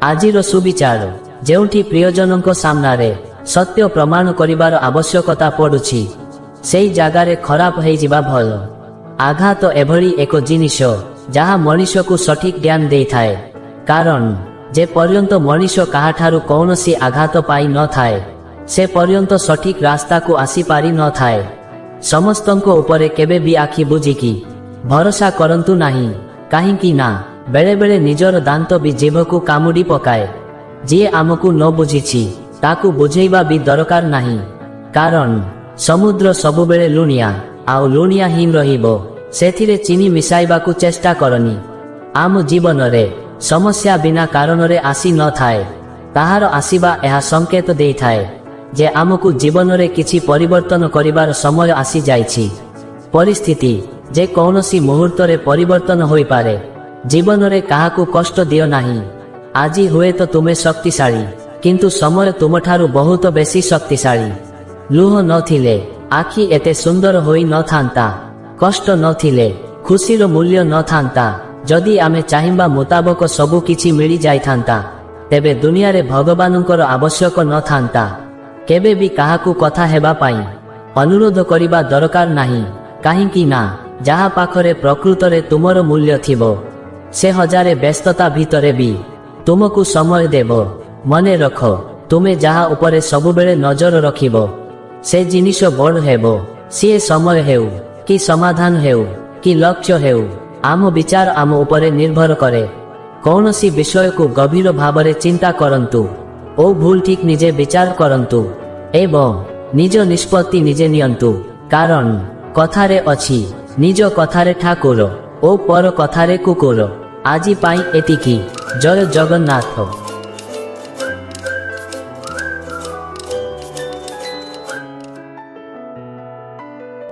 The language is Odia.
ଆଜିର ସୁବିଚାର ଯେଉଁଠି ପ୍ରିୟଜନଙ୍କ ସାମ୍ନାରେ ସତ୍ୟ ପ୍ରମାଣ କରିବାର ଆବଶ୍ୟକତା ପଡୁଛି ସେହି ଜାଗାରେ ଖରାପ ହେଇଯିବା ଭଲ। ଆଘାତ ଏଭଳି ଏକ ଜିନିଷ ଯାହା ମଣିଷକୁ ସଠିକ ଜ୍ଞାନ ଦେଇଥାଏ, କାରଣ ଯେ ପର୍ଯ୍ୟନ୍ତ ମଣିଷ କାହାଠାରୁ କୌଣସି ଆଘାତ ପାଇ ନଥାଏ ସେ ପର୍ଯ୍ୟନ୍ତ ସଠିକ ରାସ୍ତାକୁ ଆସିପାରି ନଥାଏ। ସମସ୍ତଙ୍କ ଉପରେ କେବେ ବି ଆଖି ବୁଜିକି ଭରସା କରନ୍ତୁ ନାହିଁ, କାହିଁକି ନା ବେଳେବେଳେ ନିଜର ଦାନ୍ତ ବି ଜିଭକୁ କାମୁଡ଼ି ପକାଏ। ଯିଏ ଆମକୁ ନ ବୁଝିଛି ତାକୁ ବୁଝେଇବା ବି ଦରକାର ନାହିଁ, କାରଣ ସମୁଦ୍ର ସବୁବେଳେ ଲୁଣିଆ ଆଉ ଲୁଣିଆ ହିଁ ରହିବ, ସେଥିରେ ଚିନି ମିଶାଇବାକୁ ଚେଷ୍ଟା କରନି। ଆମ ଜୀବନରେ ସମସ୍ୟା ବିନା କାରଣରେ ଆସି ନଥାଏ, ତାହାର ଆସିବା ଏହା ସଂକେତ ଦେଇଥାଏ ଯେ ଆମକୁ ଜୀବନରେ କିଛି ପରିବର୍ତ୍ତନ କରିବାର ସମୟ ଆସିଯାଇଛି। ପରିସ୍ଥିତି ଯେ କୌଣସି ମୁହୂର୍ତ୍ତରେ ପରିବର୍ତ୍ତନ ହୋଇପାରେ। ଜୀବନରେ କାହାକୁ କଷ୍ଟ ଦିଅ ନାହିଁ। ଆଜି ହୁଏତ ତୁମେ ଶକ୍ତିଶାଳୀ, କିନ୍ତୁ ସମୟ ତୁମଠାରୁ ବହୁତ ବେଶୀ ଶକ୍ତିଶାଳୀ। ଲୁହ ନଥିଲେ ଆଖି ଏତେ ସୁନ୍ଦର ହୋଇ ନଥାନ୍ତା, କଷ୍ଟ ନଥିଲେ ଖୁସିର ମୂଲ୍ୟ ନଥାନ୍ତା। ଯଦି ଆମେ ଚାହିଁବା ମୁତାବକ ସବୁ କିଛି ମିଳି ଯାଇଥାନ୍ତା ତେବେ ଦୁନିଆରେ ଭଗବାନଙ୍କର ଆବଶ୍ୟକ ନଥାନ୍ତା। କେବେ ବି କାହାକୁ କଥା ହେବା ପାଇଁ ଅନୁରୋଧ କରିବା ଦରକାର ନାହିଁ, କାହିଁକି ନା ଯାହା ପାଖରେ ପ୍ରକୃତରେ ତୁମର ମୂଲ୍ୟ ଥିବ ସେ ହଜାରେ ବ୍ୟସ୍ତତା ଭିତରେ ବି ତୁମକୁ ସମୟ ଦେବ। ମନେ ରଖ, ତୁମେ ଯାହା ଉପରେ ସବୁବେଳେ ନଜର ରଖିବ ସେ ଜିନିଷ ବଡ଼ ହେବ। ସିଏ ସମୟ ହେଉ କି ସମାଧାନ ହେଉ କି ଲକ୍ଷ୍ୟ ହେଉ, ଆମ ବିଚାର ଆମ ଉପରେ ନିର୍ଭର କରେ। କୌଣସି ବିଷୟକୁ ଗଭୀର ଭାବରେ ଚିନ୍ତା କରନ୍ତୁ ଓ ଭୁଲ ଠିକ ନିଜେ ବିଚାର କରନ୍ତୁ ଏବଂ ନିଜ ନିଷ୍ପତ୍ତି ନିଜେ ନିଅନ୍ତୁ, କାରଣ କଥାରେ ଅଛି ନିଜ କଥାରେ ଠାକୁର ଓ ପର କଥାରେ କୁକୁର। ଆଜି ପାଇଁ ଏତିକି। ଜୟ ଜଗନ୍ନାଥ।